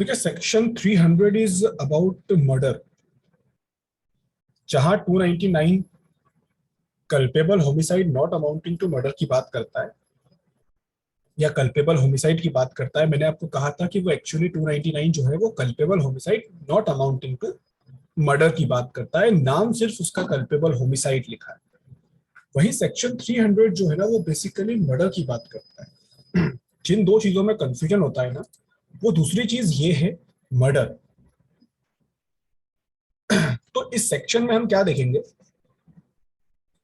देखिए section 300 is about murder, जहां 299 culpable homicide not amounting to murder की बात करता है या कल्पेबल होमिसाइड की बात करता है। मैंने आपको कहा था कि वो एक्चुअली 299 जो है वो culpable homicide not amounting to murder की बात करता है। नाम सिर्फ उसका कल्पेबल होमिसाइड लिखा है। वही सेक्शन 300 जो है ना वो बेसिकली मर्डर की बात करता है। जिन दो चीजों में कंफ्यूजन होता है ना, वो दूसरी चीज ये है मर्डर। तो इस सेक्शन में हम क्या देखेंगे?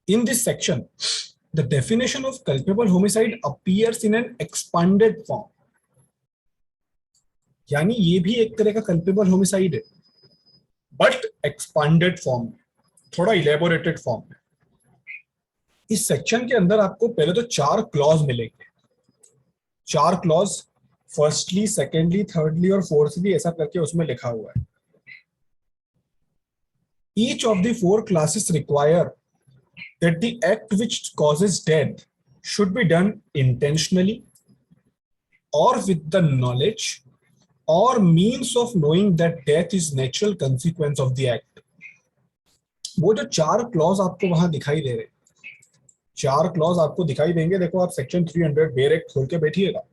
In this section the definition of culpable homicide appears in an expanded form, यानी ये भी एक तरह का कल्पेबल होमिसाइड है बट एक्सपांडेड फॉर्म, थोड़ा इलेबोरेटेड फॉर्म में। इस सेक्शन के अंदर आपको पहले तो 4 क्लॉज मिलेंगे। 4 क्लॉज, फर्स्टली, सेकेंडली, थर्डली और फोर्थली, ऐसा करके उसमें लिखा हुआ है। Each of the 4 classes require that the act which causes death should be done intentionally or with the knowledge or means of knowing that death is natural consequence of the act। वो जो 4 clause आपको वहां दिखाई दे रहे, 4 clause आपको दिखाई देंगे। देखो आप सेक्शन 300 बेर एक खोल के बैठिएगा,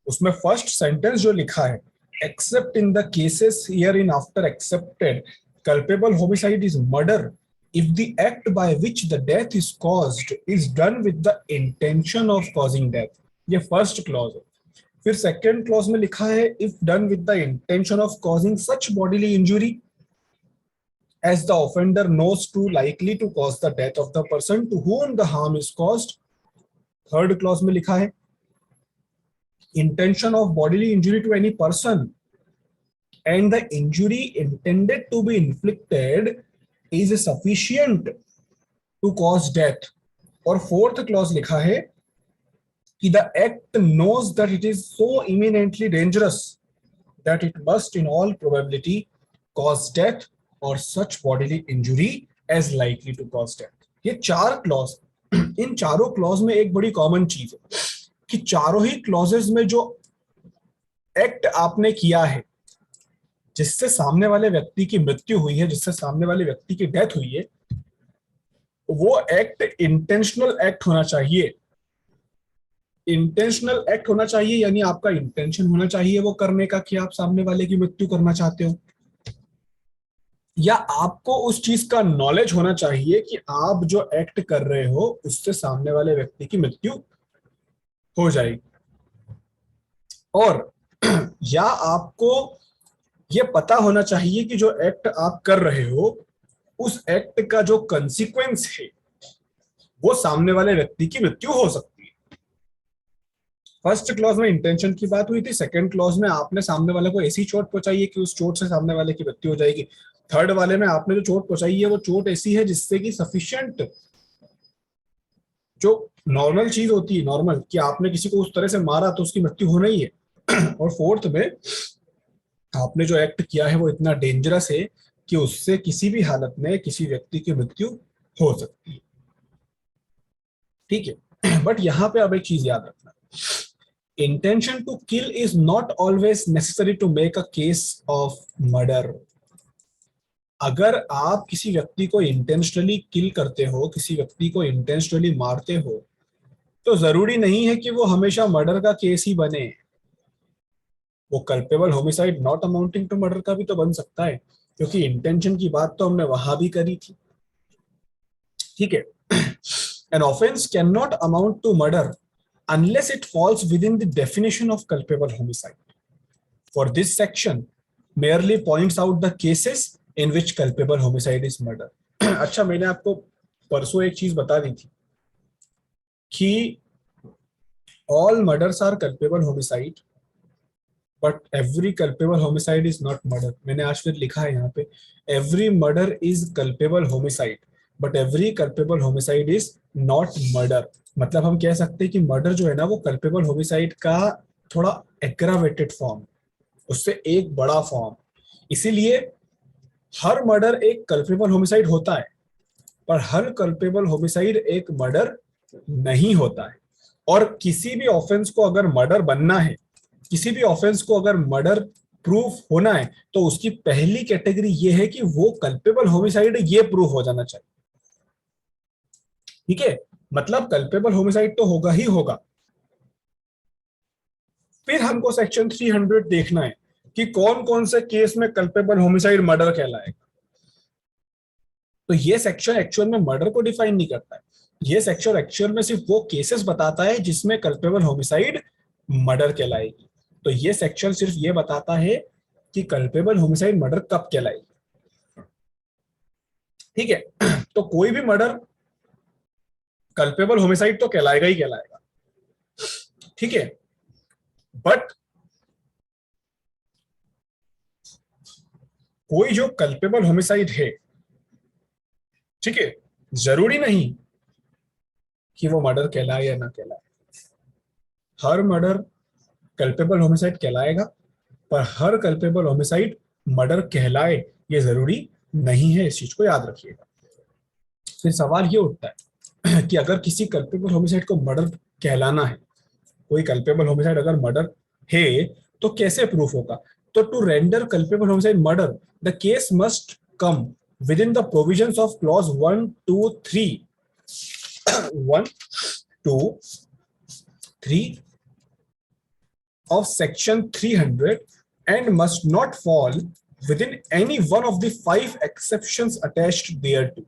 उसमें फर्स्ट सेंटेंस जो लिखा है, accept in the cases here in after accepted culpable homicide is murder if the act by which the death is caused is done with the intention of causing death। ये first clause है। फिर second clause में लिखा है if done with the intention of causing such bodily injury as the offender knows too likely to cause the death of the person to whom the harm is caused। Third clause में लिखा है intention of bodily injury to any person and the injury intended to be inflicted is sufficient to cause death। और fourth clause लिखा है कि the act knows that it is so imminently dangerous that it must in all probability cause death or such bodily injury as likely to cause death। ये 4 clause, इन चारों clause में एक बड़ी common चीज है कि चारों ही क्लॉजेस में जो एक्ट आपने किया है, जिससे सामने वाले व्यक्ति की मृत्यु हुई है, जिससे सामने वाले व्यक्ति की डेथ हुई है, वो एक्ट इंटेंशनल एक्ट होना चाहिए। इंटेंशनल एक्ट होना चाहिए यानी आपका इंटेंशन होना चाहिए वो करने का कि आप सामने वाले की मृत्यु करना चाहते हो, या आपको उस चीज का नॉलेज होना चाहिए कि आप जो एक्ट कर रहे हो उससे सामने वाले व्यक्ति की मृत्यु हो जाएगी, और या आपको ये पता होना चाहिए कि जो एक्ट आप कर रहे हो उस एक्ट का जो कंसिक्वेंस है वो सामने वाले व्यक्ति की मृत्यु हो सकती है। फर्स्ट क्लॉज में इंटेंशन की बात हुई थी, सेकंड क्लॉज में आपने सामने वाले को ऐसी चोट पहुंचाई है कि उस चोट से सामने वाले की मृत्यु हो जाएगी। थर्ड वाले में आपने जो चोट पहुंचाई है वो चोट ऐसी है जिससे कि सफिशिएंट, जो नॉर्मल चीज होती है, नॉर्मल कि आपने किसी को उस तरह से मारा तो उसकी मृत्यु होना ही है। और फोर्थ में आपने जो एक्ट किया है वो इतना डेंजरस है कि उससे किसी भी हालत में किसी व्यक्ति की मृत्यु हो सकती है। ठीक है, बट यहां पे अब एक चीज याद रखना, intention to kill is not always necessary to make a case of murder. अगर आप किसी व्यक्ति को इंटेंशनली किल करते हो, किसी व्यक्ति को इंटेंशनली मारते हो, तो जरूरी नहीं है कि वो हमेशा मर्डर का केस ही बने। वो culpable homicide not amounting to murder का भी तो बन सकता है, क्योंकि इंटेंशन की बात तो हमने वहां भी करी थी। ठीक है, an offence can not amount to murder unless it falls within the definition of culpable homicide। For this section merely points out the cases in which culpable homicide is murder। अच्छा, मैंने आपको परसों एक चीज बता दी थी कि all murders are culpable homicide but every culpable homicide is not murder। मैंने आज फिर लिखा है यहाँ पे, every murder is culpable homicide but every culpable homicide is not murder। मतलब हम कह सकते हैं कि मर्डर जो है ना वो कल्पेबल होमिसाइड का थोड़ा एग्रावेटेड फॉर्म, उससे एक बड़ा फॉर्म। इसीलिए हर मर्डर एक कल्पेबल होमिसाइड होता है, पर हर कल्पेबल होमिसाइड एक मर्डर नहीं होता है। और किसी भी ऑफेंस को अगर मर्डर बनना है, किसी भी ऑफेंस को अगर मर्डर प्रूफ होना है तो उसकी पहली कैटेगरी ये है कि वो कल्पेबल होमिसाइड ये प्रूफ हो जाना चाहिए। ठीक है, मतलब कल्पेबल होमिसाइड तो होगा ही होगा। फिर हमको सेक्शन 300 देखना है कि कौन कौन से केस में कल्पेबल होमिसाइड मर्डर कहलाएगा। तो ये सेक्शन एक्चुअल में मर्डर को डिफाइन नहीं करता है, ये सेक्शन एक्चुअल में सिर्फ वो केसेस बताता है जिसमें कल्पेबल होमिसाइड मर्डर कहलाएगी। तो ये सेक्शन सिर्फ ये बताता है कि कल्पेबल होमिसाइड मर्डर कब कहलाएगी। ठीक है, तो कोई भी मर्डर कल्पेबल होमिसाइड तो कहलाएगा ही कहलाएगा। ठीक है, बट कोई जो कल्पेबल होमिसाइड है, ठीक है, जरूरी नहीं कि वो मर्डर कहलाए या ना कहलाए। हर मर्डर कल्पेबल होमिसाइड कहलाएगा, पर हर कल्पेबल होमिसाइड मर्डर कहलाए ये जरूरी नहीं है, इस चीज को याद रखिएगा। फिर सवाल ये उठता है कि अगर किसी कल्पेबल होमिसाइड को मर्डर कहलाना है, कोई कल्पेबल होमिसाइड अगर मर्डर है तो कैसे प्रूफ होगा। तो to render culpable homicide murder the case must come within the provisions of clause 1 2 3 1 2 3 of section 300 and must not fall within any one of the 5 exceptions attached thereto।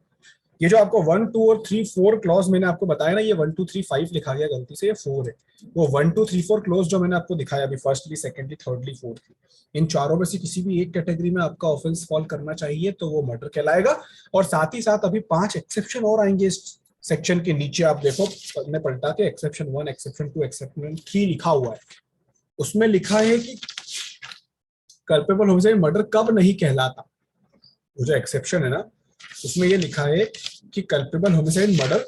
ये जो आपको 1 2 और 3 4 क्लॉज मैंने आपको बताया ना, ये 1 2 3 5 लिखा गया गलती से, ये 4 है। वो 1 2 3 4 क्लॉज जो मैंने आपको दिखाया अभी, फर्स्टली सेकेंडली थर्डली फोर्थली, इन चारों में से किसी भी एक कैटेगरी में आपका ऑफेंस फॉल करना चाहिए तो वो मर्डर कहलाएगा। और साथ ही साथ अभी 5 एक्सेप्शन और आएंगे इस सेक्शन के नीचे। आप देखो पढ़ने पलटा के, एक्सेप्शन 1 एक्सेप्शन 2 एक्सेप्शन 3 लिखा हुआ है। उसमें लिखा है कि कल्पेबल होमिसाइड मर्डर कब नहीं कहलाता। वो जो एक्सेप्शन है ना, उसमें ये लिखा है कि कल्पेबल होमिसाइड मर्डर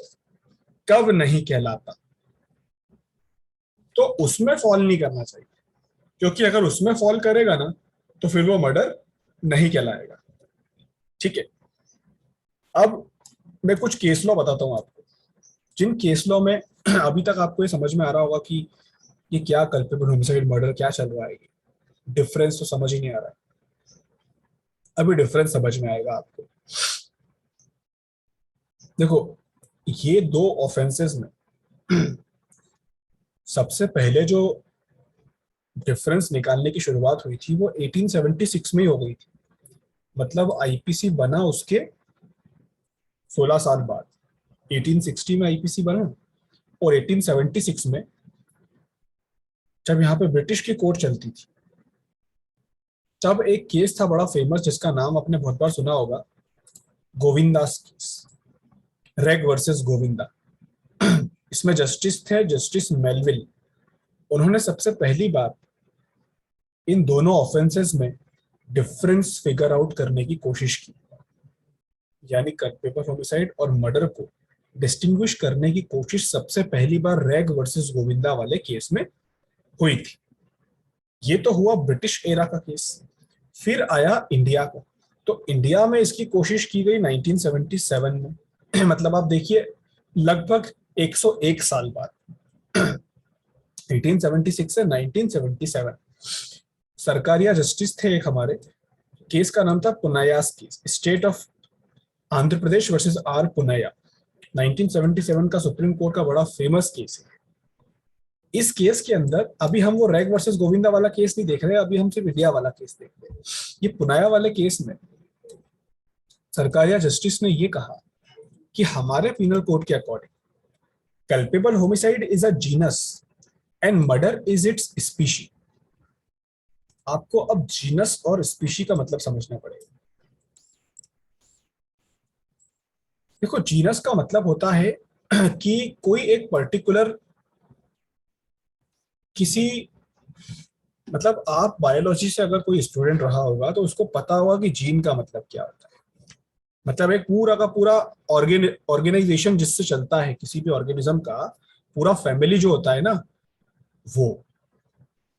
कब नहीं कहलाता, तो उसमें फॉल नहीं करना चाहिए, क्योंकि अगर उसमें फॉल करेगा ना तो फिर वो मर्डर नहीं कहलाएगा। ठीक है, अब मैं कुछ केस लॉ बताता हूं आपको, जिन केस लॉ में अभी तक आपको ये समझ में आ रहा होगा कि ये क्या कल्पेबल होमिसाइड मर्डर क्या चल रहा है, डिफरेंस तो समझ ही नहीं आ रहा है। अभी डिफरेंस समझ में आएगा आपको। देखो, ये दो ऑफेंसेस में सबसे पहले जो डिफरेंस निकालने की शुरुआत हुई थी वो 1876 में ही हो गई थी। मतलब आईपीसी बना उसके 16 साल बाद, 1860 में आईपीसी बना, और 1876 में जब यहाँ पे ब्रिटिश की कोर्ट चलती थी, तब एक केस था बड़ा फेमस जिसका नाम आपने बहुत बार सुना होगा, गोविंदास केस, रेग वर्सेस गोविंदा। इसमें जस्टिस थे जस्टिस मेलविल। उन्होंने सबसे पहली बार इन दोनों ऑफेंसेस में डिफरेंस फिगर आउट करने की कोशिश की, यानी कल्पेबल होमिसाइड और मर्डर को डिस्टिंग्विश करने की कोशिश सबसे पहली बार रैग वर्सेस गोविंदा वाले केस में हुई थी। ये तो हुआ ब्रिटिश एरा का केस। फिर आया इंडिया का, तो इंडिया में इसकी कोशिश की गई 1977 में। मतलब आप देखिए लगभग 101 साल बाद, 1876 से 1977। सरकारिया जस्टिस थे एक हमारे, केस का नाम था Punayya's case, state of Andhra Pradesh versus R Punayya. 1977 का सुप्रीम कोर्ट का बड़ा फेमस केस है। इस केस के अंदर अभी हम वो रैग वर्सेस गोविंदा वाला केस नहीं देख रहे, अभी हम सिर्फ इंडिया वाला केस देख रहे हैं। ये पुनाया वाले केस में सरकारिया जस्टिस ने ये कहा कि हमारे पीनल कोड के according culpable homicide is a genus and murder is it's species. आपको अब जीनस और स्पीशी का मतलब समझना पड़ेगा। देखो, जीनस का मतलब होता है कि कोई एक पर्टिकुलर किसी, मतलब आप बायोलॉजी से अगर कोई स्टूडेंट रहा होगा तो उसको पता होगा कि जीन का मतलब क्या होता है। मतलब एक पूरा का पूरा ऑर्गेनाइजेशन जिससे चलता है, किसी भी ऑर्गेनिज्म का पूरा फैमिली जो होता है ना, वो,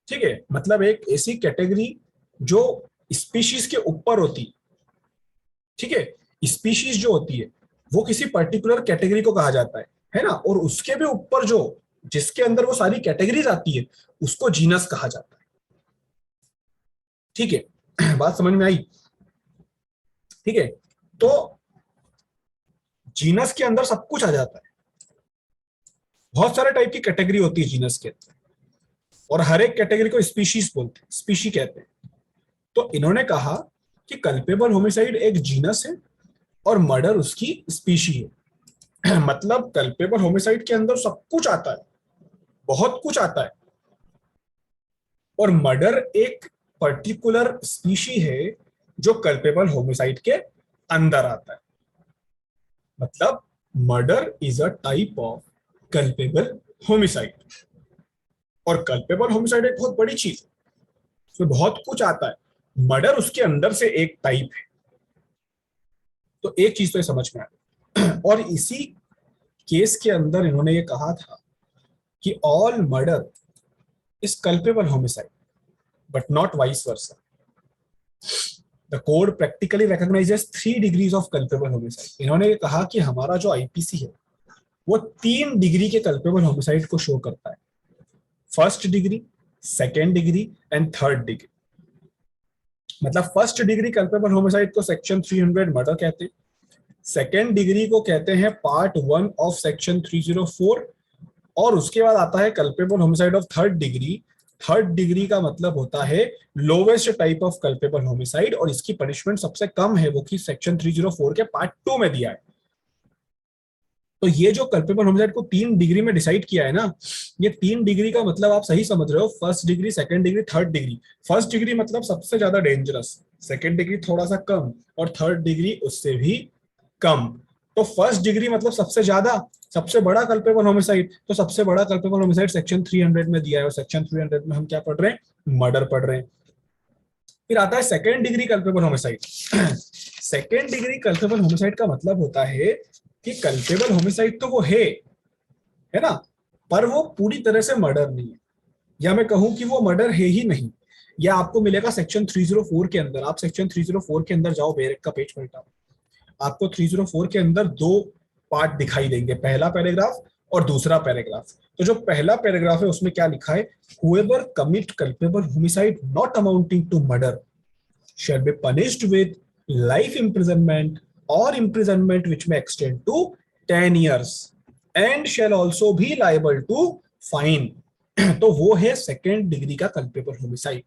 ठीक है, मतलब एक ऐसी कैटेगरी जो स्पीशीज के ऊपर होती, ठीक है, स्पीशीज जो होती है वो किसी पर्टिकुलर कैटेगरी को कहा जाता है ना, और उसके भी ऊपर जो, जिसके अंदर वो सारी कैटेगरीज आती है उसको जीनस कहा जाता है। ठीक है, बात समझ में आई? ठीक है, तो जीनस के अंदर सब कुछ आ जाता है। बहुत सारे टाइप की कैटेगरी होती है जीनस के अंदर, और हर एक कैटेगरी को स्पीशीज बोलते हैं, स्पीशी कहते हैं। तो इन्होंने कहा कि कल्पेबल होमिसाइड एक जीनस है और मर्डर उसकी स्पीशी है। मतलब कल्पेबल होमिसाइड के अंदर सब कुछ आता है, बहुत कुछ आता है, और मर्डर एक पर्टिकुलर स्पीशी है जो कल्पेबल होमिसाइड के अंदर आता है। मतलब murder is a type of culpable homicide, और कल्पेबल होमिसाइड एक बहुत बड़ी चीज है, उसमें बहुत कुछ आता है, मर्डर उसके अंदर से एक टाइप है। तो एक चीज तो ये समझ में आ गई। और इसी केस के अंदर इन्होंने ये कहा था कि all murder is culpable homicide but not vice versa. The code practically recognises 3 degrees of culpable homicide. इन्होंने ये कहा कि हमारा जो आईपीसी है वो 3 डिग्री के कल्पेबल होमिसाइड को शो करता है, first degree, second degree and third degree. मतलब फर्स्ट डिग्री कल्पेबल होमिसाइड को सेक्शन 300 मर्डर कहते हैं, सेकेंड डिग्री को कहते हैं पार्ट 1 ऑफ सेक्शन 304, और उसके बाद आता है culpable homicide of third degree. Third degree का मतलब होता है lowest type of culpable homicide, और इसकी पनिशमेंट सबसे कम है, वो कि सेक्शन 304 के पार्ट 2 में दिया है। तो ये जो कल्पेबल होमिसाइड को 3 डिग्री में डिसाइड किया है ना, ये 3 डिग्री का मतलब आप सही समझ रहे हो, first degree, second degree, third degree. First degree मतलब सबसे ज्यादा डेंजरस, सेकंड डिग्री थोड़ा सा कम, और थर्ड डिग्री उससे भी कम। तो फर्स्ट डिग्री मतलब सबसे ज्यादा, सबसे बड़ा कल्पेबल होमिसाइड, तो सबसे बड़ा कल्पेबल होमिसाइड सेक्शन 300 में दिया है, और सेक्शन 300 में हम क्या पढ़ रहे हैं? मर्डर पढ़ रहे हैं। फिर आता है second degree culpable homicide. Second degree culpable homicide का मतलब होता है कि कल्पेबल होमिसाइड तो वो है ना, पर वो पूरी तरह से मर्डर नहीं है, या मैं कहूं कि वो मर्डर है ही नहीं। या आपको मिलेगा सेक्शन 304 के अंदर, आप सेक्शन 304 के अंदर जाओ, बेरेक का पेज पलटाओ, आपको 304 के अंदर 2 पार्ट दिखाई देंगे, पहला पैराग्राफ और दूसरा पैराग्राफ। तो जो पहला पैराग्राफ है उसमें क्या लिखा है? whoever commit culpable homicide not amounting to murder shall be punished with life imprisonment or imprisonment which may extend to 10 years and shall also be liable to fine। तो वो है सेकेंड डिग्री का culpable homicide.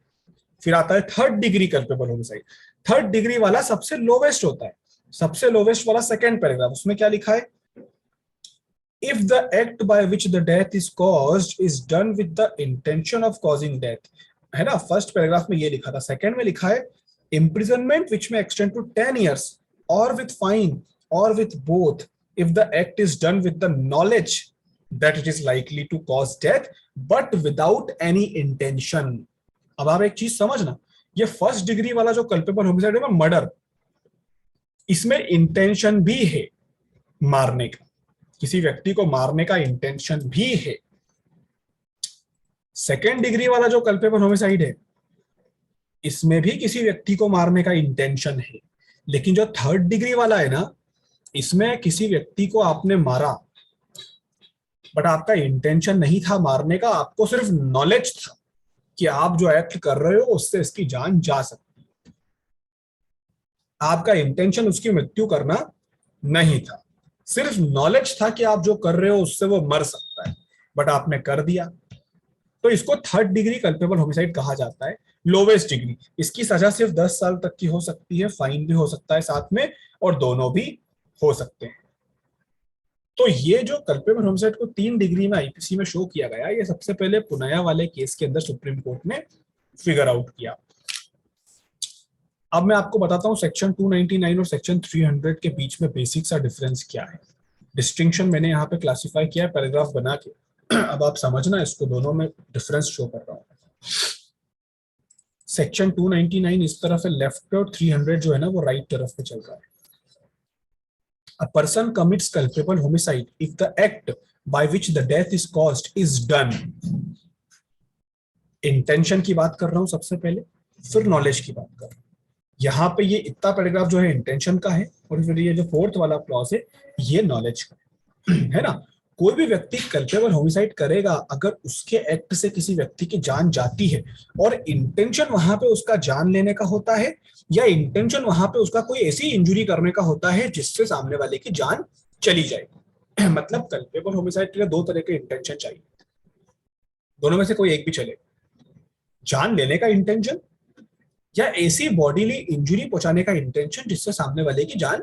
फिर आता है third degree culpable homicide. Third degree वाला सबसे lowest होता है, सबसे लोवेस्ट वाला सेकेंड पैराग्राफ, उसमें क्या लिखा है? if the act by which the death is caused is done with the intention of causing death, है ना, फर्स्ट पैराग्राफ में ये लिखा था, सेकेंड में लिखा है imprisonment which may extend to 10 years or with fine or with both if the act is done with the knowledge that it is likely to cause death but without any intention। अब आप एक चीज समझना, ये first degree वाला जो culpable homicide है ना, मर्डर, इसमें इंटेंशन भी है मारने का, किसी व्यक्ति को मारने का इंटेंशन भी है। सेकेंड डिग्री वाला जो कल्पेबल होमिसाइड है, इसमें भी किसी व्यक्ति को मारने का इंटेंशन है, लेकिन जो थर्ड डिग्री वाला है ना, इसमें किसी व्यक्ति को आपने मारा बट आपका इंटेंशन नहीं था मारने का, आपको सिर्फ नॉलेज था कि आप जो एक्ट कर रहे हो उससे इसकी जान जा सकती है, आपका इंटेंशन उसकी मृत्यु करना नहीं था, सिर्फ नॉलेज था कि आप जो कर रहे हो उससे वो मर सकता है, बट आपने कर दिया। तो इसको थर्ड डिग्री कल्पेबल होमिसाइड कहा जाता है, लोवेस्ट डिग्री। इसकी सजा सिर्फ 10 साल तक की हो सकती है, फाइन भी हो सकता है साथ में, और दोनों भी हो सकते हैं। तो ये जो कल्पेबल होमिसाइड को 3 डिग्री में आईपीसी में शो किया गया, ये सबसे पहले पुनाया वाले केस के अंदर सुप्रीम कोर्ट ने फिगर आउट किया। अब मैं आपको बताता हूं सेक्शन 299 और सेक्शन 300 के बीच में बेसिक सा डिफरेंस क्या है। डिस्टिंक्शन मैंने यहाँ पे क्लासिफाई किया है पैराग्राफ बना के, अब आप समझना इसको, दोनों में डिफरेंस शो कर रहा हूं। सेक्शन 299 इस तरफ है लेफ्ट पे, और 300 जो है ना वो राइट तरफ पे चल रहा है। A person commits culpable homicide if the act by which the death is caused is done। Intention की बात कर रहा हूं सबसे पहले, फिर नॉलेज की बात कर रहा हूं। यहाँ पे ये इतना पैराग्राफ जो है इंटेंशन का है, और फिर ये जो फोर्थ वाला क्लॉज है ये नॉलेज का है ना। कोई भी व्यक्ति कल्पेबल होमिसाइड करेगा अगर उसके एक्ट से किसी व्यक्ति की जान जाती है और इंटेंशन वहां पे उसका जान लेने का होता है, या इंटेंशन वहां पे उसका कोई ऐसी इंजुरी करने का होता है जिससे सामने वाले की जान चली जाए। मतलब कल्पेबल होमिसाइड के लिए दो तरह के इंटेंशन चाहिए, दोनों में से कोई एक भी चले। जान लेने का इंटेंशन या ऐसी बॉडीली इंजुरी पहुंचाने का इंटेंशन जिससे सामने वाले की जान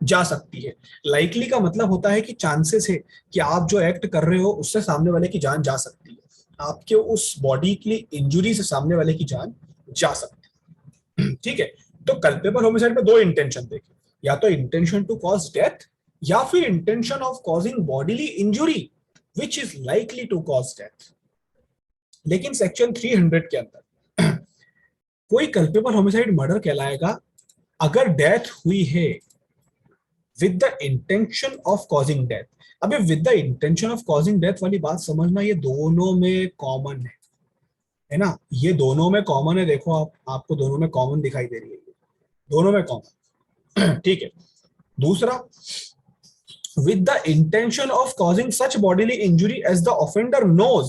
जा सकती है। लाइकली का मतलब होता है कि चांसेस है कि आप जो एक्ट कर रहे हो उससे सामने वाले की जान जा सकती है, आपके उस बॉडी के लिए इंजुरी से सामने वाले की जान जा सकती है। ठीक है, तो कल्पेबल होमिसाइड में दो इंटेंशन देखे, या तो इंटेंशन टू कॉज डेथ या फिर intention of causing bodily injury which is likely to cause death. लेकिन सेक्शन 300 के अंदर कोई कल्पेबल होमिसाइड मर्डर कहलाएगा अगर डेथ हुई है with the intention of causing death. अबे with the intention of causing death वाली बात समझना, ये दोनों में कॉमन है ना, ये दोनों में कॉमन है। देखो आप, आपको दोनों में कॉमन दिखाई दे रही है, दोनों में कॉमन। ठीक है, दूसरा, with the intention of causing such bodily injury as the offender knows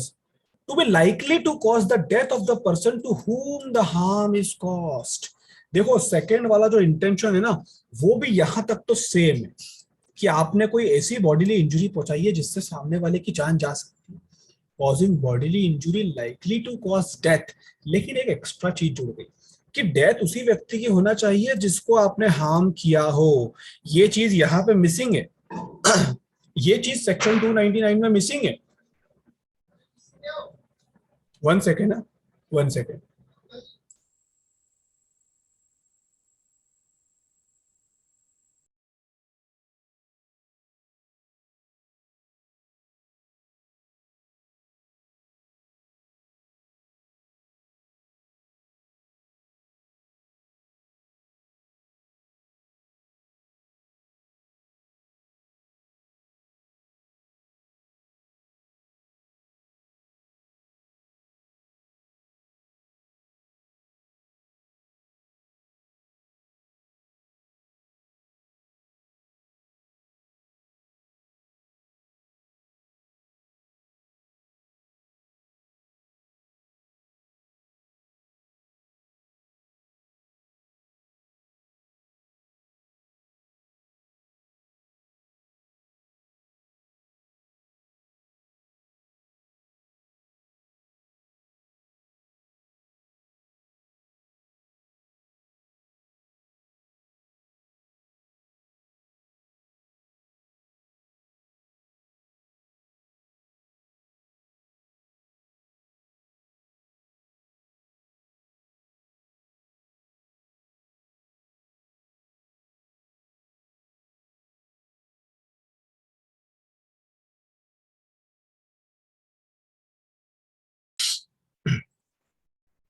to be likely to cause the death of the person to whom the harm is caused। देखो सेकेंड वाला जो इंटेंशन है ना, वो भी यहां तक तो सेम है कि आपने कोई ऐसी बॉडीली इंजुरी पहुंचाई है जिससे सामने वाले की जान जा सकती है, causing bodily injury likely to cause death. लेकिन एक एक्स्ट्रा चीज जुड़ गई कि डेथ उसी व्यक्ति की होना चाहिए जिसको आपने हार्म किया हो। ये चीज यहाँ पे मिसिंग है। ये चीज सेक्शन 299 में मिसिंग है। वन सेकेंड ना, वन सेकेंड।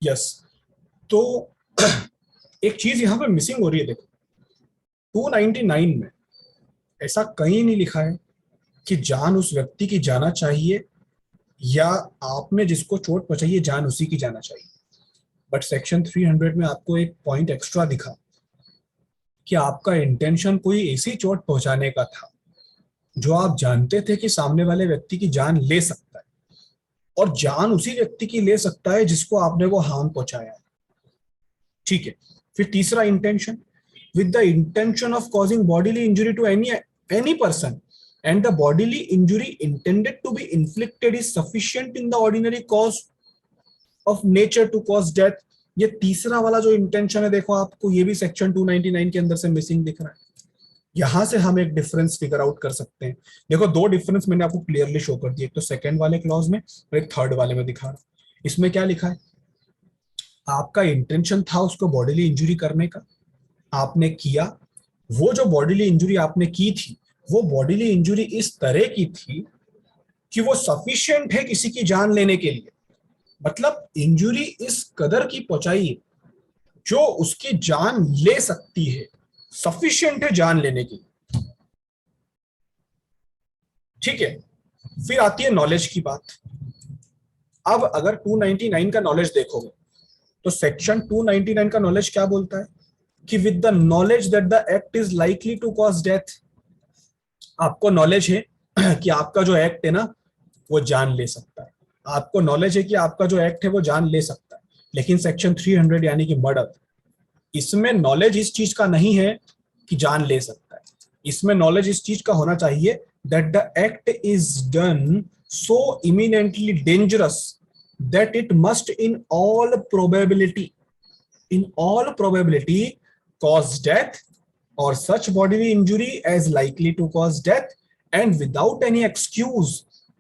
यस, तो एक चीज यहाँ पे मिसिंग हो रही है। देखो 299 में ऐसा कहीं नहीं लिखा है कि जान उस व्यक्ति की जाना चाहिए या आपने जिसको चोट पहुंचाई है जान उसी की जाना चाहिए। बट सेक्शन 300 में आपको एक पॉइंट एक्स्ट्रा दिखा कि आपका इंटेंशन कोई ऐसी चोट पहुंचाने का था जो आप जानते थे कि सामने वाले व्यक्ति की जान ले सकता है, और जान उसी व्यक्ति की ले सकता है जिसको आपने वो हार्म पहुंचाया है। ठीक है, फिर तीसरा intention, with the intention of causing bodily injury to any person and the bodily injury intended to be inflicted is sufficient in the ordinary cause of nature to cause death। ये तीसरा वाला जो इंटेंशन है, देखो आपको ये भी section 299 के अंदर से मिसिंग दिख रहा है। यहां से हम एक डिफरेंस फिगर आउट कर सकते हैं। देखो दो डिफरेंस मैंने आपको क्लियरली शो कर दिया, एक तो सेकंड वाले क्लॉज में और एक थर्ड वाले में दिखा रहा हूं। इसमें क्या लिखा है, आपका इंटेंशन था उसको बॉडीली इंजुरी करने का, आपने किया। वो जो बॉडीली इंजुरी आपने की थी, वो बॉडीली इंजुरी इस तरह की थी कि वो सफिशिएंट है किसी की जान लेने के लिए। मतलब इंजुरी इस कदर की पहुंचाई जो उसकी जान ले सकती है, सफिशिएंट है जान लेने की। ठीक है, फिर आती है नॉलेज की बात। अब अगर 299 का नॉलेज देखोगे तो सेक्शन 299 का नॉलेज क्या बोलता है कि with the knowledge that the act is likely to cause death. आपको नॉलेज है कि आपका जो एक्ट है ना वो जान ले सकता है, आपको नॉलेज है कि आपका जो एक्ट है वो जान ले सकता है। लेकिन सेक्शन 300 यानी कि मर्डर, इसमें नॉलेज इस चीज का नहीं है कि जान ले सकता है, इसमें नॉलेज इस चीज का होना चाहिए that the act is done so eminently dangerous that it must in all probability cause death or such bodily injury as likely to cause death and without any excuse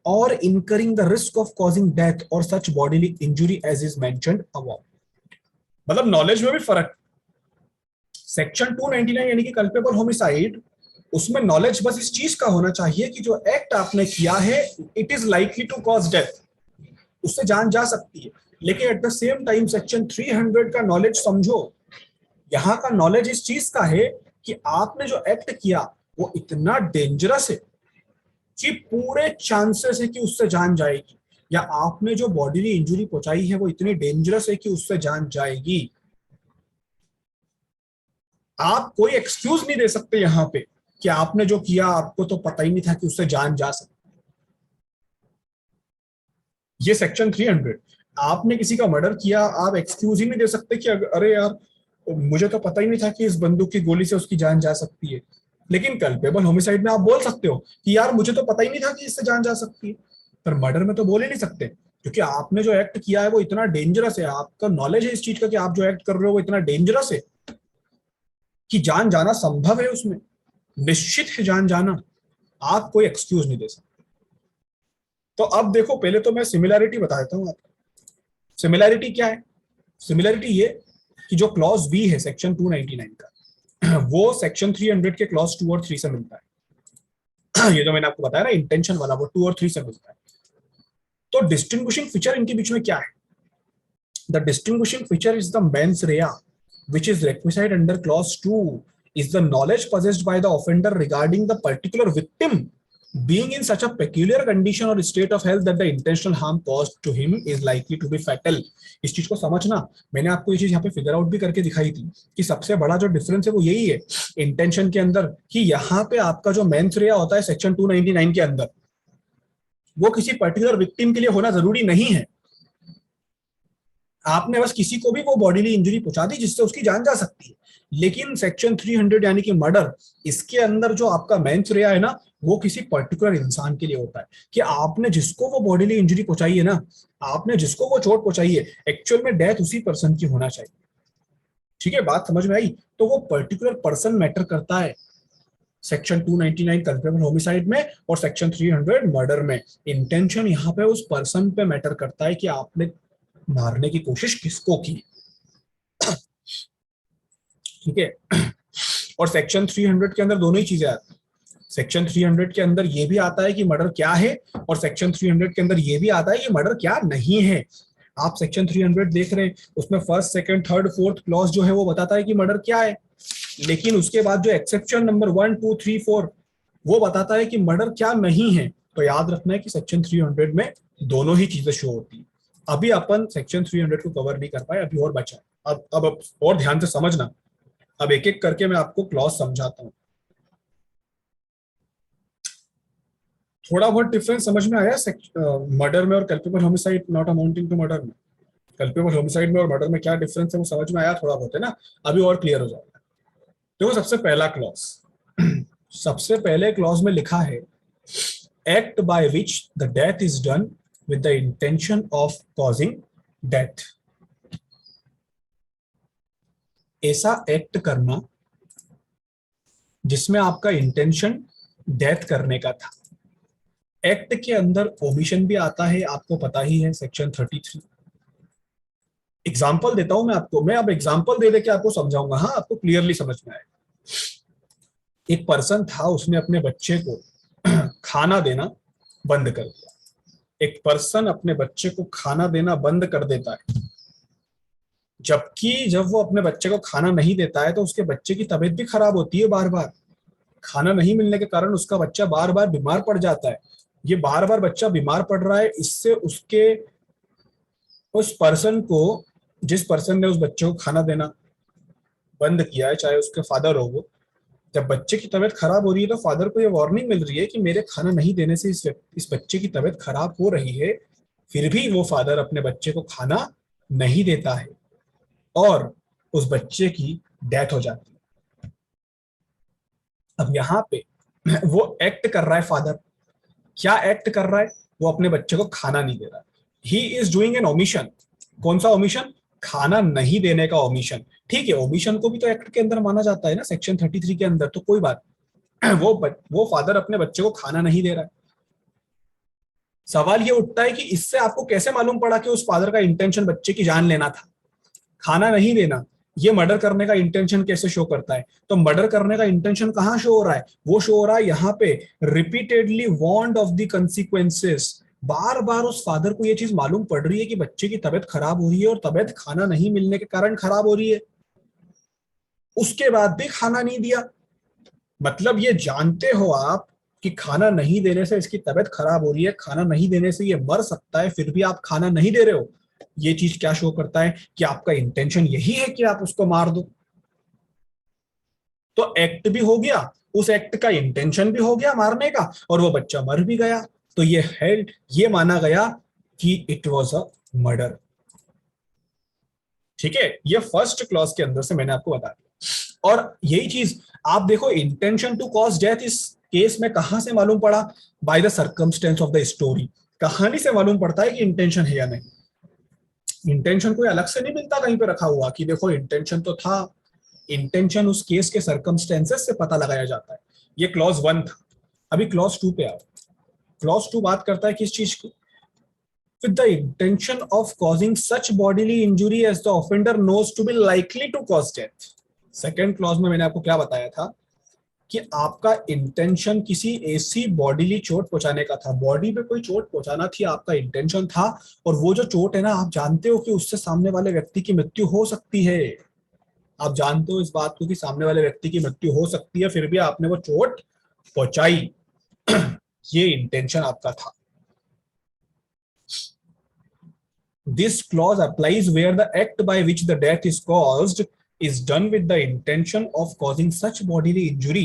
or incurring the risk of causing death or such bodily injury as is mentioned above। मतलब knowledge में भी फर्क। Section 299 यानी कि culpable homicide, उसमें knowledge बस इस चीज का होना चाहिए कि जो एक्ट आपने किया है it is likely to cause death, उससे जान जा सकती है। लेकिन at the same time section 300 का नॉलेज समझो, यहां का नॉलेज इस चीज का है कि आपने जो एक्ट किया वो इतना डेंजरस है कि पूरे चांसेस है कि उससे जान जाएगी, या आपने जो बॉडीली इंजरी पहुंचाई है वो इतनी डेंजरस है कि उससे जान जाएगी। आप कोई एक्सक्यूज नहीं दे सकते यहां पे कि आपने जो किया आपको तो पता ही नहीं था कि उससे जान जा सकती। ये सेक्शन 300, आपने किसी का मर्डर किया, आप एक्सक्यूज ही नहीं दे सकते कि अरे यार मुझे तो पता ही नहीं था कि इस बंदूक की गोली से उसकी जान जा सकती है। लेकिन कल्पेबल होमिसाइड में आप बोल सकते हो कि यार मुझे तो पता ही नहीं था कि इससे जान जा सकती है, पर मर्डर में तो बोल ही नहीं सकते, क्योंकि आपने जो एक्ट किया है वो इतना डेंजरस है, आपका नॉलेज है इस चीज का कि आप जो एक्ट कर रहे हो वो इतना डेंजरस है कि जान जाना संभव है, उसमें निश्चित है जान जाना, आप कोई एक्सक्यूज नहीं दे सकते। तो अब देखो, पहले तो मैं सिमिलैरिटी बता देता हूँ आपको। सिमिलैरिटी क्या है? सिमिलैरिटी ये कि जो क्लॉज बी है सेक्शन 299 का वो सेक्शन 300 के क्लॉज 2 और 3 से मिलता है। ये जो मैंने आपको बताया ना इंटेंशन वाला, वो 2 और 3 से मिलता है। तो डिस्टिंग्विशिंग फीचर इनके बीच में क्या है? The distinguishing feature is the mens rea which is requisite under clause 2 is the knowledge possessed by the offender regarding the particular victim being in such a peculiar condition or state of health that the intentional harm caused to him is likely to be fatal। इस चीज को समझना, मैंने आपको ये चीज यहाँ पे फिगर आउट भी करके दिखाई थी कि सबसे बड़ा जो डिफरेंस है वो यही है इंटेंशन के अंदर, कि यहाँ पे आपका जो मेंस रेया होता है सेक्शन 299 के अंदर, वो किसी पर्टिकुलर विक्टिम के लिए होना जरूरी नहीं है। आपने बस किसी को भी वो बॉडीली इंजरी पहुंचा दी जिससे उसकी जान जा सकती है। लेकिन सेक्शन 300 यानी कि मर्डर, इसके अंदर जो आपका मेंस रेया है ना, वो किसी पर्टिकुलर इंसान के लिए होता है कि आपने जिसको वो बॉडीली इंजरी पहुंचाई है ना, आपने जिसको वो चोट पहुंचाई है, एक्चुअल में डेथ उसी पर्सन की होना चाहिए। ठीक है, बात समझ में आई? तो वो पर्टिकुलर पर्सन मैटर करता है सेक्शन 299 कल्पेबल होमिसाइड में, और सेक्शन 300 मर्डर में इंटेंशन यहाँ पे उस पर्सन पे मैटर करता है कि आपने मारने की कोशिश किसको की। ठीक है, और सेक्शन 300 के अंदर दोनों ही चीजें आती है। सेक्शन 300 के अंदर ये भी आता है कि मर्डर क्या है, और सेक्शन 300 के अंदर ये भी आता है कि मर्डर क्या नहीं है। आप सेक्शन 300 देख रहे हैं, उसमें first second third fourth clause जो है वो बताता है कि मर्डर क्या है, लेकिन उसके बाद जो एक्सेप्शन नंबर 1 2 3 4 वो बताता है कि मर्डर क्या नहीं है। तो याद रखना है कि सेक्शन 300 में दोनों ही चीजें शो होती है। अभी अपन सेक्शन 300 को कवर नहीं कर पाए, अभी और बचा है। अब और ध्यान से समझना, अब एक एक करके मैं आपको क्लॉज समझाता हूँ। थोड़ा बहुत डिफरेंस समझ में आया मर्डर में और culpable homicide not amounting to murder में? कल्पेबल होमिसाइड में और मर्डर में क्या डिफरेंस है वो समझ में आया थोड़ा बहुत, है ना? अभी और क्लियर हो जाएगा। देखो, सबसे पहला क्लॉज, सबसे पहले क्लॉज में लिखा है act by which the death is done with the intention of causing death. ऐसा एक्ट करना जिसमें आपका इंटेंशन डेथ करने का था। एक्ट के अंदर ओमिशन भी आता है, आपको पता ही है, सेक्शन 33। एग्जाम्पल देता हूं मैं आपको, मैं अब एग्जाम्पल दे दे के आपको समझाऊंगा, हाँ आपको क्लियरली समझ में आएगा। एक पर्सन था, उसने अपने बच्चे को खाना देना बंद कर दिया। एक पर्सन अपने बच्चे को खाना देना बंद कर देता है, जबकि जब वो अपने बच्चे को खाना नहीं देता है तो उसके बच्चे की तबीयत भी खराब होती है बार बार। खाना नहीं मिलने के कारण उसका बच्चा बार बार बीमार पड़ जाता है। ये बार बार बच्चा बीमार पड़ रहा है, इससे उसके उस पर्सन को, जिस पर्सन ने उस बच्चे को खाना देना बंद किया है, चाहे उसके फादर हो वो, जब बच्चे की तबीयत खराब हो रही है तो फादर को ये वार्निंग मिल रही है कि मेरे खाना नहीं देने से इस बच्चे की तबीयत खराब हो रही है, फिर भी वो फादर अपने बच्चे को खाना नहीं देता है और उस बच्चे की डेथ हो जाती है। अब यहाँ पे वो एक्ट कर रहा है फादर, क्या एक्ट कर रहा है? वो अपने बच्चे को खाना नहीं दे रहा, he is doing an omission. कौन सा ओमिशन? खाना नहीं देने का ओमिशन। ठीक है, ओमिशन को भी तो एक्ट के अंदर माना जाता है ना, सेक्शन 33 के अंदर, तो कोई बात वो फादर अपने बच्चे को खाना नहीं दे रहा है। सवाल ये उठता है कि इससे आपको कैसे मालूम पड़ा कि उस फादर का इंटेंशन बच्चे की जान लेना था? खाना नहीं देना ये मर्डर करने का इंटेंशन कैसे शो करता है? तो मर्डर करने का इंटेंशन कहां शो हो रहा है? वो शो हो रहा है यहाँ पे, repeatedly warned of the consequences. बार बार उस फादर को ये चीज मालूम पड़ रही है कि बच्चे की तबीयत खराब हो रही है और तबीयत खाना नहीं मिलने के कारण खराब हो रही है, उसके बाद भी खाना नहीं दिया। मतलब ये जानते हो आप कि खाना नहीं देने से इसकी तबीयत खराब हो रही है, खाना नहीं देने से ये मर सकता है, फिर भी आप खाना नहीं दे रहे हो। ये चीज क्या शो करता है? कि आपका इंटेंशन यही है कि आप उसको मार दो। तो एक्ट भी हो गया, उस एक्ट का इंटेंशन भी हो गया मारने का, और वो बच्चा मर भी गया। तो ये माना गया कि इट वॉज अ मर्डर। ठीक है, ये फर्स्ट क्लॉज के अंदर से मैंने आपको बता दिया। और यही चीज आप देखो, इंटेंशन टू कॉज डेथ इस केस में कहां से मालूम पड़ा? By the circumstance of the story. कहानी से मालूम पड़ता है कि इंटेंशन है या नहीं। इंटेंशन कोई अलग से नहीं मिलता कहीं पे रखा हुआ कि देखो इंटेंशन तो था। इंटेंशन उस केस के सर्कमस्टेंसेस से पता लगाया जाता है। ये क्लॉज 1 था। अभी क्लॉज 2 पे आओ। क्लॉज 2 बात करता है किस चीज की? with the intention of causing such bodily injury as the offender knows to be likely to cause death। Second clause में मैंने आपको क्या बताया था कि आपका इंटेंशन किसी ऐसी बॉडीली चोट पहुंचाने का था, बॉडी पे कोई चोट पहुंचाना थी, आपका इंटेंशन था। और वो जो चोट है ना, आप जानते हो कि उससे सामने वाले व्यक्ति की मृत्यु हो सकती है। आप जानते हो इस बात को कि सामने वाले व्यक्ति की मृत्यु हो सकती है, फिर भी आपने वो चोट पहुंचाई। ये इंटेंशन आपका था। This clause applies where the act by which the death is caused is done with the intention of causing such bodily injury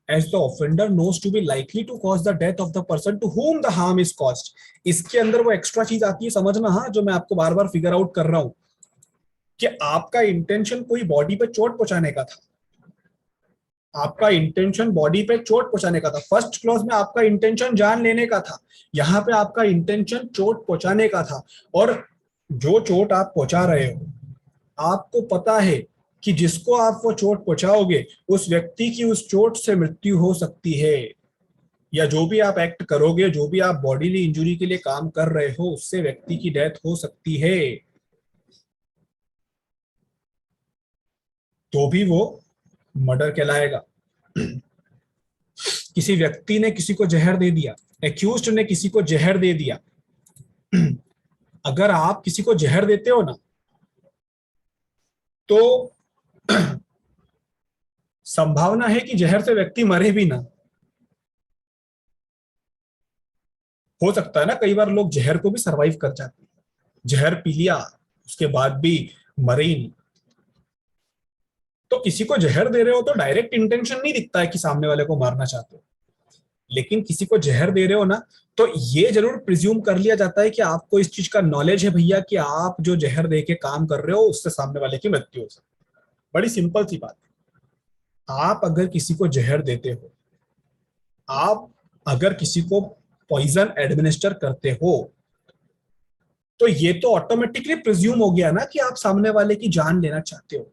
as the offender knows to be likely to cause the death of the person to whom the harm is caused। इसके अंदर वो extra चीज आती है, समझना, हाँ, जो मैं आपको बार बार फिगर आउट कर रहा हूं कि आपका इंटेंशन कोई बॉडी पे चोट पहुंचाने का था। आपका इंटेंशन बॉडी पे चोट पहुंचाने का था। फर्स्ट क्लॉज में आपका इंटेंशन जान लेने का था, यहाँ पे आपका इंटेंशन चोट पहुंचाने का था। और जो चोट आप पहुंचा रहे हो, आपको पता है कि जिसको आप वो चोट पहुंचाओगे उस व्यक्ति की उस चोट से मृत्यु हो सकती है, या जो भी आप एक्ट करोगे, जो भी आप बॉडीली इंजुरी के लिए काम कर रहे हो, उससे व्यक्ति की डेथ हो सकती है, तो भी वो मर्डर कहलाएगा। किसी व्यक्ति ने किसी को जहर दे दिया, एक्यूज्ड ने किसी को जहर दे दिया। अगर आप किसी को जहर देते हो ना, तो संभावना है कि जहर से व्यक्ति मरे भी ना। हो सकता है ना, कई बार लोग जहर को भी सरवाइव कर जाते हैं, जहर पी लिया उसके बाद भी मरे ही नहीं। तो किसी को जहर दे रहे हो तो डायरेक्ट इंटेंशन नहीं दिखता है कि सामने वाले को मारना चाहते हो, लेकिन किसी को जहर दे रहे हो ना, तो ये जरूर प्रिज्यूम कर लिया जाता है कि आपको इस चीज का नॉलेज है भैया कि आप जो जहर दे के काम कर रहे हो उससे सामने वाले की मृत्यु हो सकती है। बड़ी सिंपल सी बात है। आप अगर किसी को जहर देते हो, आप अगर किसी को पॉइजन एडमिनिस्टर करते हो, तो ये तो ऑटोमेटिकली प्रिज्यूम हो गया ना कि आप सामने वाले की जान लेना चाहते हो।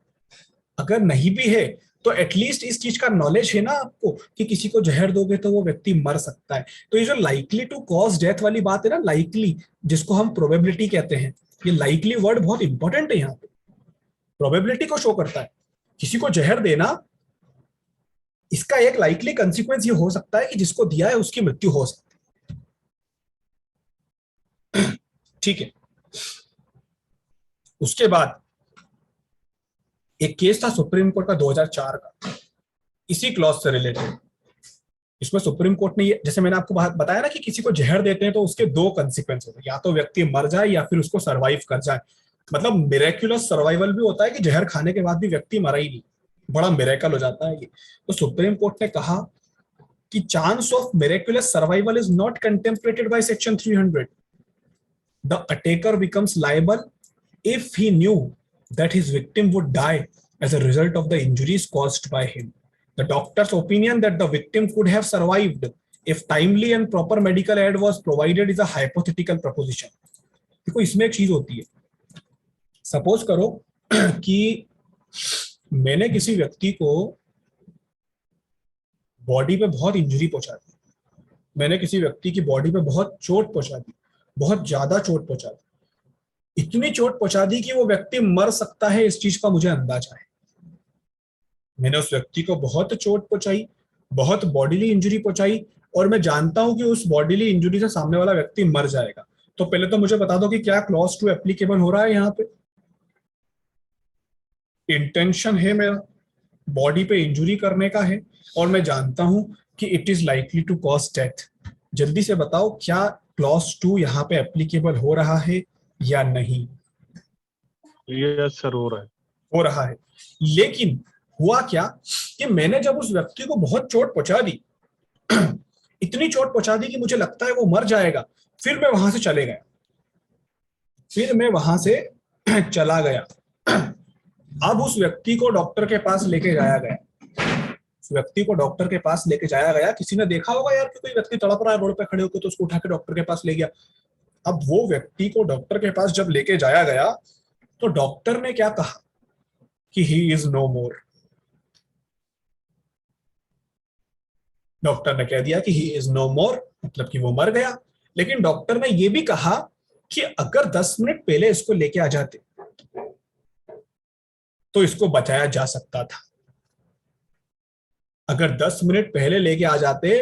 अगर नहीं भी है तो एटलीस्ट इस चीज का नॉलेज है ना आपको कि किसी को जहर दोगे तो वो व्यक्ति मर सकता है। तो ये जो लाइकली टू कॉज डेथ वाली बात है ना, लाइकली, जिसको हम प्रोबेबिलिटी कहते हैं, ये लाइकली वर्ड बहुत इंपॉर्टेंट है यहाँ पे। प्रोबेबिलिटी को शो करता है। किसी को जहर देना, इसका एक लाइकली कंसिक्वेंस ये हो सकता है कि जिसको दिया है उसकी मृत्यु हो सकती है। ठीक है, उसके बाद एक केस था सुप्रीम कोर्ट का 2004 का, इसी क्लॉज से रिलेटेड। इसमें सुप्रीम कोर्ट ने जैसे मैंने आपको बताया ना कि किसी को जहर देते हैं तो उसके दो कंसिक्वेंस होते हैं, या तो व्यक्ति मर जाए या फिर उसको सरवाइव कर जाए। मतलब मिरेक्युलस सर्वाइवल भी होता है कि जहर खाने के बाद भी व्यक्ति मरा ही नहीं, बड़ा मिरेकल हो जाता है ये। तो सुप्रीम कोर्ट ने कहा कि chance of miraculous survival is not contemplated by section 300। The attacker becomes liable if he knew that his victim would die as a result of the injuries caused by him. The doctor's opinion that the victim could have survived if timely and proper medical aid was provided is a hypothetical proposition. देखो इसमें एक चीज होती है, suppose करो कि मैंने किसी व्यक्ति को बॉडी पे बहुत इंजरी पहुंचा दी, मैंने किसी व्यक्ति की बॉडी पे बहुत चोट पहुंचा दी, बहुत ज्यादा चोट पहुंचा दी, इतनी चोट पहुंचा दी कि वो व्यक्ति मर सकता है, इस चीज का मुझे अंदाजा है। मैंने उस व्यक्ति को बहुत चोट पहुंचाई, बहुत बॉडीली इंजरी पहुंचाई, और मैं जानता हूं कि उस बॉडीली इंजरी से सामने वाला व्यक्ति मर जाएगा। तो पहले तो मुझे बता दो कि क्या क्लॉज 2 एप्लीकेबल हो रहा है यहाँ पे। इंटेंशन है मेरा बॉडी पे इंजरी करने का है, और मैं जानता हूं कि it is likely to cause death. जल्दी से बताओ क्या क्लॉज 2 यहाँ पे एप्लीकेबल हो रहा है या नहीं? यस सर, हो रहा है। लेकिन हुआ क्या कि मैंने जब उस व्यक्ति को बहुत चोट पहुंचा दी, इतनी चोट पहुंचा दी कि मुझे लगता है वो मर जाएगा, फिर मैं वहां से चले गया, फिर मैं वहां से चला गया। अब उस व्यक्ति को डॉक्टर के पास लेके जाया गया, उस व्यक्ति को डॉक्टर के पास लेके जाया गया। किसी ने देखा होगा यार कि कोई व्यक्ति तड़प रहा है रोड पे खड़े होकर, तो उसको उठा के डॉक्टर के पास ले गया। अब वो व्यक्ति को डॉक्टर के पास जब लेके जाया गया तो डॉक्टर ने क्या कहा कि he is no more. Doctor ने कह दिया कि ही इज नो मोर, मतलब कि वो मर गया। लेकिन डॉक्टर ने यह भी कहा कि अगर 10 मिनट पहले इसको लेके आ जाते तो इसको बचाया जा सकता था। अगर 10 मिनट पहले लेके आ जाते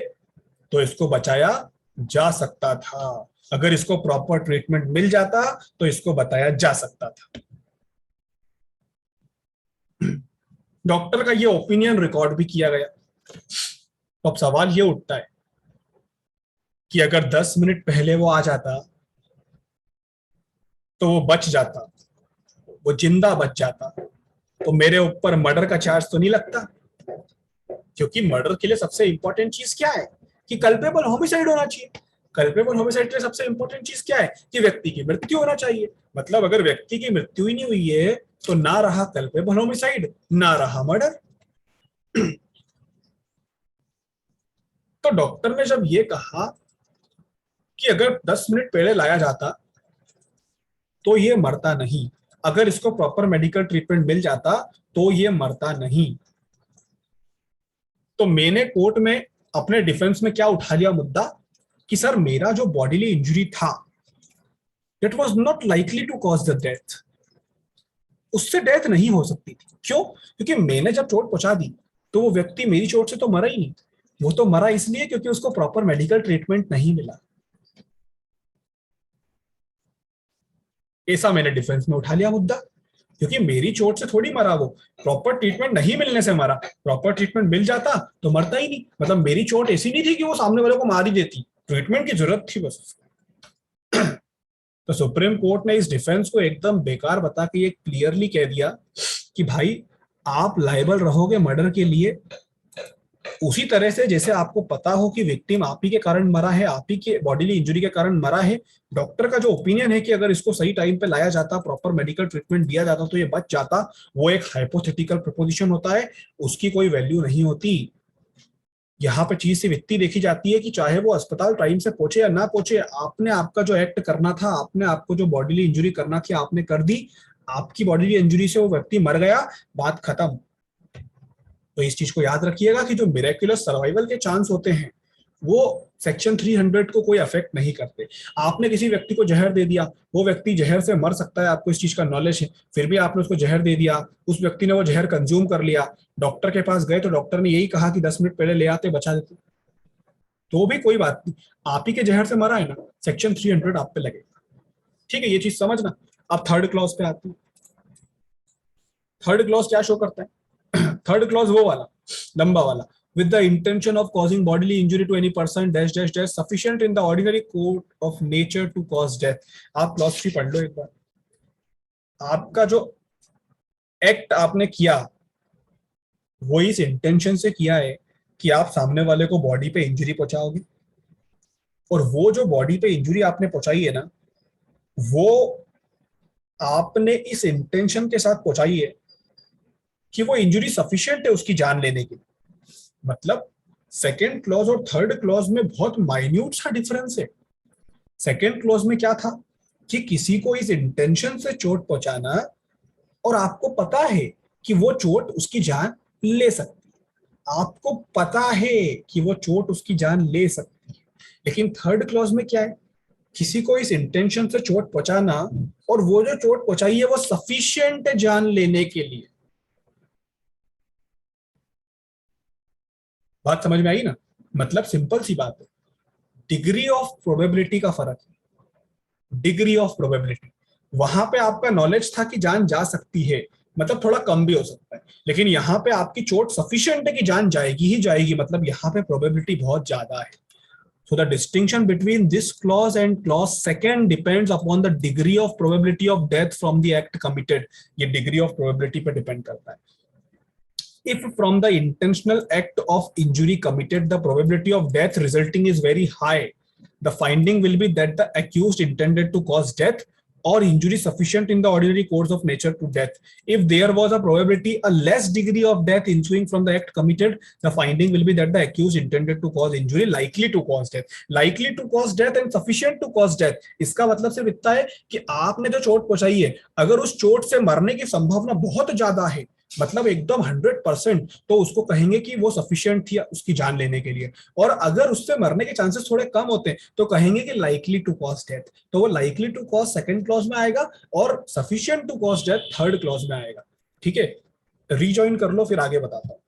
तो इसको बचाया जा सकता था। अगर इसको प्रॉपर ट्रीटमेंट मिल जाता तो इसको बताया जा सकता था। डॉक्टर का ये ओपिनियन रिकॉर्ड भी किया गया। तो अब सवाल ये उठता है कि अगर 10 मिनट पहले वो आ जाता तो वो बच जाता, वो जिंदा बच जाता, तो मेरे ऊपर मर्डर का चार्ज तो नहीं लगता। क्योंकि मर्डर के लिए सबसे इंपॉर्टेंट चीज क्या है कि कल्पेबल होमिसाइड होना चाहिए। कल्पेबल होमिसाइड के लिए सबसे इंपॉर्टेंट चीज क्या है कि व्यक्ति की मृत्यु होना चाहिए। मतलब अगर व्यक्ति की मृत्यु ही नहीं हुई है तो ना रहा कल्पेबल होमिसाइड, ना रहा मर्डर। तो डॉक्टर ने जब ये कहा कि अगर 10 मिनट पहले लाया जाता तो ये मरता नहीं, अगर इसको प्रॉपर मेडिकल ट्रीटमेंट मिल जाता तो ये मरता नहीं, तो मैंने कोर्ट में अपने डिफेंस में क्या उठा लिया मुद्दा कि सर मेरा जो बॉडीली इंजरी था that was not likely to cause the death. उससे डेथ नहीं हो सकती थी। क्यों? क्योंकि मैंने जब चोट पहुंचा दी तो वो व्यक्ति मेरी चोट से तो मरा ही नहीं, वो तो मरा इसलिए क्योंकि उसको प्रॉपर मेडिकल ट्रीटमेंट नहीं मिला। ऐसा मैंने डिफेंस में उठा लिया मुद्दा, क्योंकि मेरी चोट से थोड़ी मरा वो, प्रॉपर ट्रीटमेंट नहीं मिलने से मरा। प्रॉपर ट्रीटमेंट मिल जाता तो मरता ही नहीं। मतलब मेरी चोट ऐसी नहीं थी कि वो सामने वाले को मार ही देती, ट्रीटमेंट की जरूरत थी बस। तो सुप्रीम कोर्ट ने इस डिफेंस को एकदम बेकार बता के ये क्लियरली कह दिया कि भाई आप लायबल रहोगे मर्डर के लिए उसी तरह से जैसे आपको पता हो कि विक्टिम आप ही के कारण मरा है, आप ही के बॉडीली इंजरी के कारण मरा है। डॉक्टर का जो ओपिनियन है कि अगर इसको सही टाइम पे लाया जाता, प्रॉपर मेडिकल ट्रीटमेंट दिया जाता तो ये बच जाता, वो एक हाइपोथेटिकल प्रपोजिशन होता है, उसकी कोई वैल्यू नहीं होती। यहाँ पे चीज सिर्फ इतनी देखी जाती है कि चाहे वो अस्पताल टाइम से पहुंचे या ना पहुंचे, आपने आपका जो एक्ट करना था, आपने आपको जो बॉडीली इंजरी करना थी आपने कर दी, आपकी बॉडीली इंजरी से वो व्यक्ति मर गया, बात खत्म। तो इस चीज को याद रखिएगा कि जो मिरेकुलस सर्वाइवल के चांस होते हैं वो सेक्शन 300 को कोई अफेक्ट नहीं करते। आपने किसी व्यक्ति को जहर दे दिया, वो व्यक्ति जहर से मर सकता है, आपको इस चीज का नॉलेज है, फिर भी आपने उसको जहर दे दिया, उस व्यक्ति ने वो जहर कंज्यूम कर लिया, डॉक्टर के पास गए तो डॉक्टर ने यही कहा कि 10 मिनट पहले ले आते बचा देते, तो भी कोई बात नहीं, आप ही के जहर से मरा है ना, सेक्शन 300 आप पे लगेगा। ठीक है, ये चीज समझना। अब थर्ड क्लॉज पे आती है। थर्ड क्लॉज क्या शो करता है? थर्ड क्लॉज वो वाला लंबा वाला, with the intention of causing bodily injury to any person dash dash dash sufficient in the ordinary course of nature to cause death। आप क्लॉज 3 पढ़ लो एक बार। आपका जो एक्ट आपने किया वो इस इंटेंशन से किया है कि आप सामने वाले को बॉडी पे इंजरी पहुंचाओगे, और वो जो बॉडी पे इंजरी आपने पहुंचाई है ना, वो आपने इस इंटेंशन के साथ पहुंचाई है कि वो इंजरी सफिशिएंट है उसकी जान लेने के लिए। मतलब सेकेंड क्लॉज और थर्ड क्लॉज में बहुत माइन्यूट सा डिफरेंस है। सेकेंड क्लॉज में क्या था कि किसी को इस इंटेंशन से चोट पहुंचाना, और आपको पता है कि वो चोट उसकी जान ले सकती है, आपको पता है कि वो चोट उसकी जान ले सकती है। लेकिन थर्ड क्लॉज में क्या है, किसी को इस इंटेंशन से चोट पहुंचाना, और वो जो चोट पहुंचाई है वो सफिशिएंट है जान लेने के लिए। बात समझ में आई ना? मतलब सिंपल सी बात है, डिग्री ऑफ प्रोबेबिलिटी का फर्क है। डिग्री ऑफ प्रोबेबिलिटी, वहां पे आपका नॉलेज था कि जान जा सकती है, मतलब थोड़ा कम भी हो सकता है, लेकिन यहाँ पे आपकी चोट सफिशिएंट है कि जान जाएगी ही जाएगी, मतलब यहाँ पे प्रोबेबिलिटी बहुत ज्यादा है। So the distinction between this clause and clause second depends upon the degree of probability of death from the act committed. ये degree of probability पे depend करता है। If from the intentional act of injury committed, the probability of death resulting is very high, the finding will be that the accused intended to cause death or injury sufficient in the ordinary course of nature to death. If there was a probability, a less degree of death ensuing from the act committed, the finding will be that the accused intended to cause injury likely to cause death. Likely to cause death and sufficient to cause death, इसका मतलब सिर्फ इतना है कि आपने जो चोट पहुंचाई है, अगर उस चोट से मरने की संभावना बहुत ज्यादा है, मतलब एकदम 100%, तो उसको कहेंगे कि वो सफिशिएंट थी उसकी जान लेने के लिए। और अगर उससे मरने के चांसेस थोड़े कम होते हैं तो कहेंगे कि लाइकली टू कॉज डेथ, तो वो likely to cause second clause में आएगा और sufficient to cause death third clause में आएगा। ठीक है, रीजॉइन कर लो फिर आगे बताता हूं।